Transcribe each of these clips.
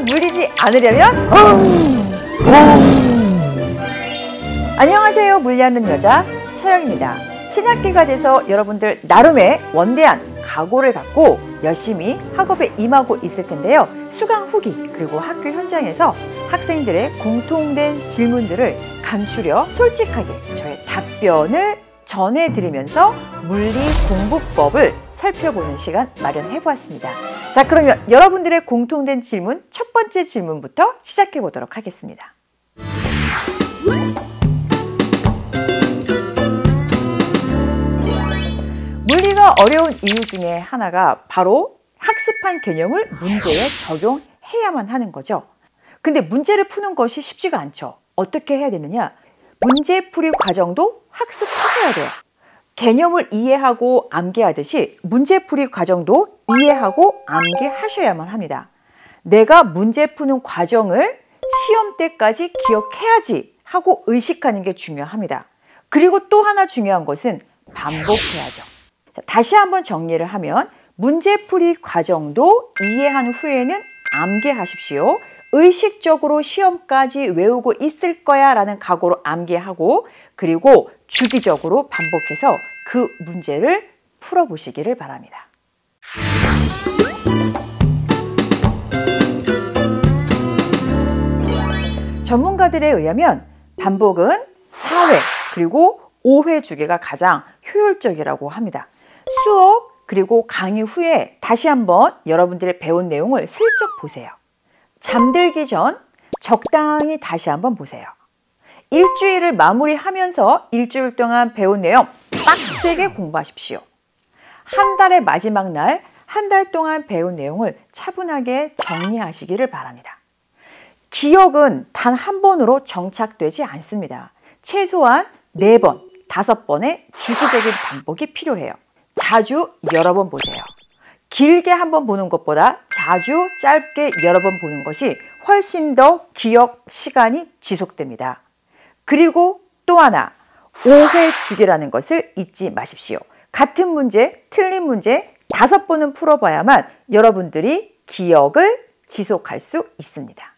물리지 않으려면 안녕하세요. 물리하는 여자 처영입니다. 신학기가 돼서 여러분들 나름의 원대한 각오를 갖고 열심히 학업에 임하고 있을 텐데요. 수강 후기 그리고 학교 현장에서 학생들의 공통된 질문들을 감추려 솔직하게 저의 답변을 전해드리면서 물리 공부법을 살펴보는 시간 마련해 보았습니다. 자, 그러면 여러분들의 공통된 질문 첫 번째 질문부터 시작해 보도록 하겠습니다. 물리가 어려운 이유 중에 하나가 바로 학습한 개념을 문제에 적용해야만 하는 거죠. 근데 문제를 푸는 것이 쉽지가 않죠. 어떻게 해야 되느냐? 문제풀이 과정도 학습하셔야 돼요. 개념을 이해하고 암기하듯이 문제풀이 과정도 이해하고 암기하셔야만 합니다. 내가 문제 푸는 과정을 시험 때까지 기억해야지 하고 의식하는 게 중요합니다. 그리고 또 하나 중요한 것은 반복해야죠. 자, 다시 한번 정리를 하면 문제풀이 과정도 이해한 후에는 암기하십시오. 의식적으로 시험까지 외우고 있을 거야 라는 각오로 암기하고 그리고 주기적으로 반복해서 그 문제를 풀어보시기를 바랍니다. 전문가들에 의하면 반복은 4회 그리고 5회 주기가 가장 효율적이라고 합니다. 수업 그리고 강의 후에 다시 한번 여러분들의 배운 내용을 슬쩍 보세요. 잠들기 전 적당히 다시 한번 보세요. 일주일을 마무리하면서 일주일 동안 배운 내용 빡세게 공부하십시오. 한 달의 마지막 날, 한 달 동안 배운 내용을 차분하게 정리하시기를 바랍니다. 기억은 단 한 번으로 정착되지 않습니다. 최소한 4번, 5번의 주기적인 반복이 필요해요. 자주 여러 번 보세요. 길게 한번 보는 것보다 자주 짧게 여러 번 보는 것이 훨씬 더 기억 시간이 지속됩니다. 그리고 또 하나, 5회 주기라는 것을 잊지 마십시오. 같은 문제, 틀린 문제 5번은 풀어봐야만 여러분들이 기억을 지속할 수 있습니다.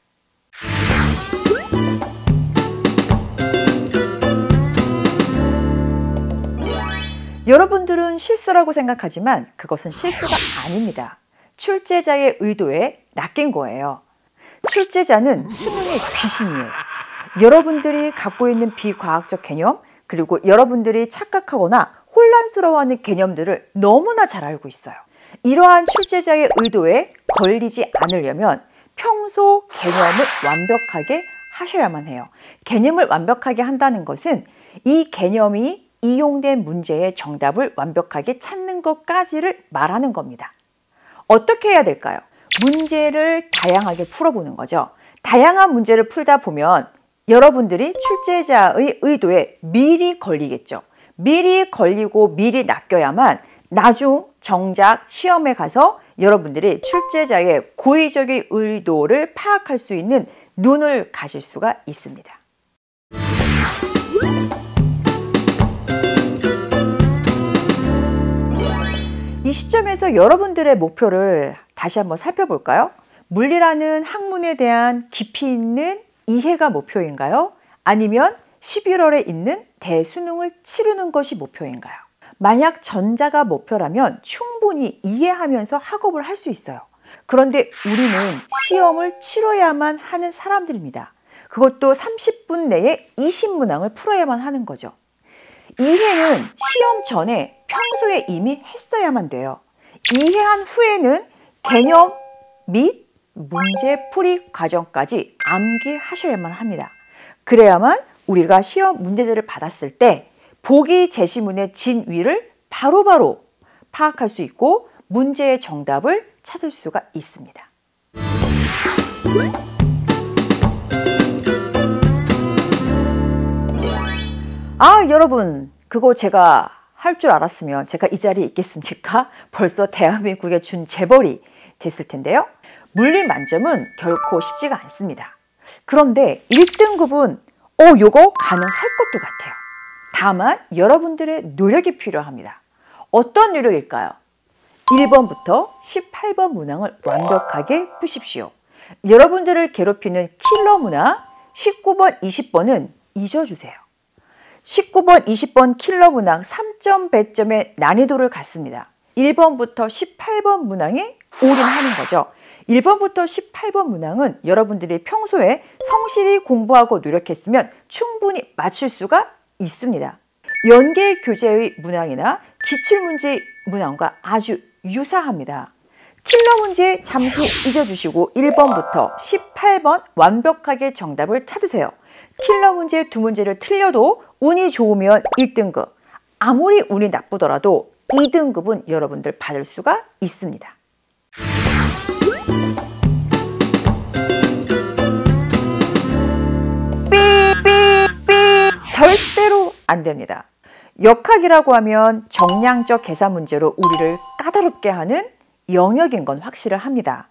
여러분들은 실수라고 생각하지만 그것은 실수가 아닙니다. 출제자의 의도에 낚인 거예요. 출제자는 수능의 귀신이에요. 여러분들이 갖고 있는 비과학적 개념 그리고 여러분들이 착각하거나 혼란스러워하는 개념들을 너무나 잘 알고 있어요. 이러한 출제자의 의도에 걸리지 않으려면 평소 개념을 완벽하게 하셔야만 해요. 개념을 완벽하게 한다는 것은 이 개념이 이용된 문제의 정답을 완벽하게 찾는 것까지를 말하는 겁니다. 어떻게 해야 될까요? 문제를 다양하게 풀어보는 거죠. 다양한 문제를 풀다 보면 여러분들이 출제자의 의도에 미리 걸리겠죠. 미리 걸리고 미리 낚여야만 나중 정작 시험에 가서 여러분들이 출제자의 고의적인 의도를 파악할 수 있는 눈을 가질 수가 있습니다. 이 시점에서 여러분들의 목표를 다시 한번 살펴볼까요? 물리라는 학문에 대한 깊이 있는 이해가 목표인가요? 아니면 11월에 있는 대수능을 치르는 것이 목표인가요? 만약 전자가 목표라면 충분히 이해하면서 학업을 할 수 있어요. 그런데 우리는 시험을 치러야만 하는 사람들입니다. 그것도 30분 내에 20문항을 풀어야만 하는 거죠. 이해는 시험 전에 평소에 이미 했어야만 돼요. 이해한 후에는 개념 및 문제풀이 과정까지 암기하셔야만 합니다. 그래야만 우리가 시험 문제지를 받았을 때 보기 제시문의 진위를 바로바로 파악할 수 있고 문제의 정답을 찾을 수가 있습니다. 여러분 그거 제가 할 줄 알았으면 제가 이 자리에 있겠습니까? 벌써 대한민국의 준재벌이 됐을 텐데요. 물리 만점은 결코 쉽지가 않습니다. 그런데 1등급은 요거 가능할 것도 같아요. 다만 여러분들의 노력이 필요합니다. 어떤 노력일까요? 1번부터 18번 문항을 완벽하게 푸십시오. 여러분들을 괴롭히는 킬러 문항 19번, 20번은 잊어주세요. 19번, 20번 킬러 문항 3점, 배점의 난이도를 갖습니다. 1번부터 18번 문항에 올인하는 거죠. 1번부터 18번 문항은 여러분들이 평소에 성실히 공부하고 노력했으면 충분히 맞출 수가 있습니다. 연계 교재의 문항이나 기출문제 문항과 아주 유사합니다. 킬러 문제 잠시 잊어주시고 1번부터 18번 완벽하게 정답을 찾으세요. 킬러 문제 2문제를 틀려도 운이 좋으면 1등급, 아무리 운이 나쁘더라도 2등급은 여러분들 받을 수가 있습니다. 절대로 안 됩니다. 역학이라고 하면 정량적 계산 문제로 우리를 까다롭게 하는 영역인 건 확실합니다.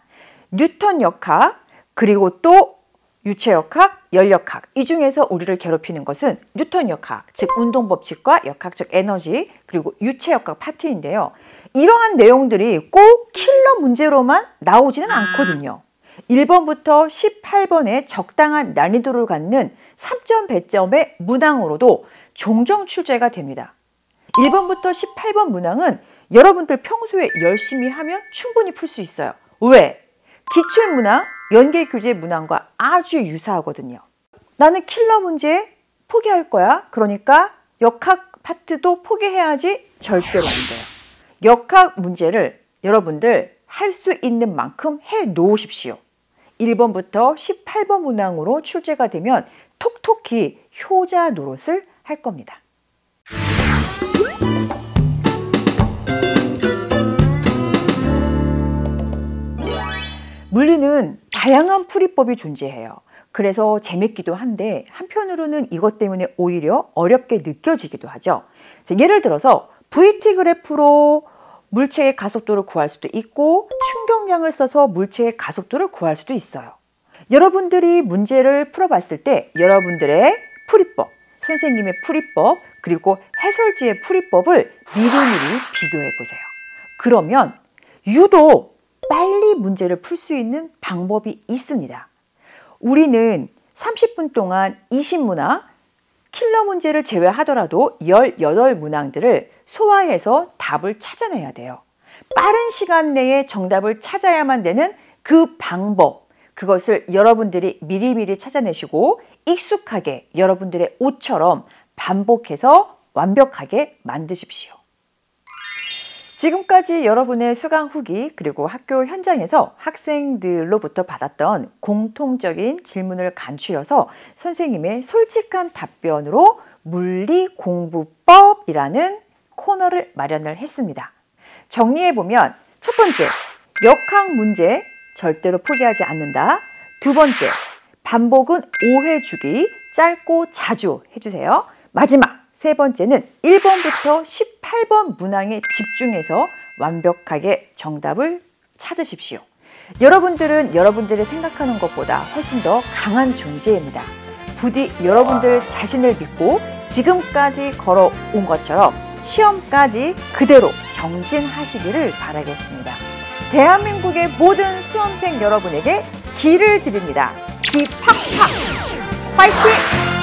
뉴턴 역학, 그리고 또 유체 역학, 열역학, 이 중에서 우리를 괴롭히는 것은 뉴턴 역학, 즉 운동법칙과 역학적 에너지, 그리고 유체 역학 파트인데요. 이러한 내용들이 꼭 킬러 문제로만 나오지는 않거든요. 1번부터 18번의 적당한 난이도를 갖는 3점 배점의 문항으로도 종종 출제가 됩니다. 1번부터 18번 문항은 여러분들 평소에 열심히 하면 충분히 풀 수 있어요. 왜? 기출문항, 연계교재 문항과 아주 유사하거든요. 나는 킬러 문제 포기할 거야. 그러니까 역학 파트도 포기해야지. 절대로 안 돼요. 역학 문제를 여러분들 할 수 있는 만큼 해 놓으십시오. 1번부터 18번 문항으로 출제가 되면 톡톡히 효자 노릇을 할 겁니다. 물리는 다양한 풀이법이 존재해요. 그래서 재밌기도 한데 한편으로는 이것 때문에 오히려 어렵게 느껴지기도 하죠. 예를 들어서 VT 그래프로 물체의 가속도를 구할 수도 있고 충격량을 써서 물체의 가속도를 구할 수도 있어요. 여러분들이 문제를 풀어봤을 때 여러분들의 풀이법, 선생님의 풀이법, 그리고 해설지의 풀이법을 미리미리 비교해 보세요. 그러면 유독 빨리 문제를 풀 수 있는 방법이 있습니다. 우리는 30분 동안 20문항, 킬러 문제를 제외하더라도 18문항들을 소화해서 답을 찾아내야 돼요. 빠른 시간 내에 정답을 찾아야만 되는 그 방법, 그것을 여러분들이 미리미리 찾아내시고 익숙하게 여러분들의 옷처럼 반복해서 완벽하게 만드십시오. 지금까지 여러분의 수강 후기 그리고 학교 현장에서 학생들로부터 받았던 공통적인 질문을 간추려서 선생님의 솔직한 답변으로 물리공부법이라는 코너를 마련을 했습니다. 정리해보면 첫 번째, 역학 문제 절대로 포기하지 않는다. 두 번째, 반복은 5회 주기, 짧고 자주 해주세요. 마지막, 세 번째는 1번부터 18번 문항에 집중해서 완벽하게 정답을 찾으십시오. 여러분들은 여러분들이 생각하는 것보다 훨씬 더 강한 존재입니다. 부디 여러분들 자신을 믿고 지금까지 걸어온 것처럼 시험까지 그대로 정진하시기를 바라겠습니다. 대한민국의 모든 수험생 여러분에게 기를 드립니다. 기 팍팍! 화이팅!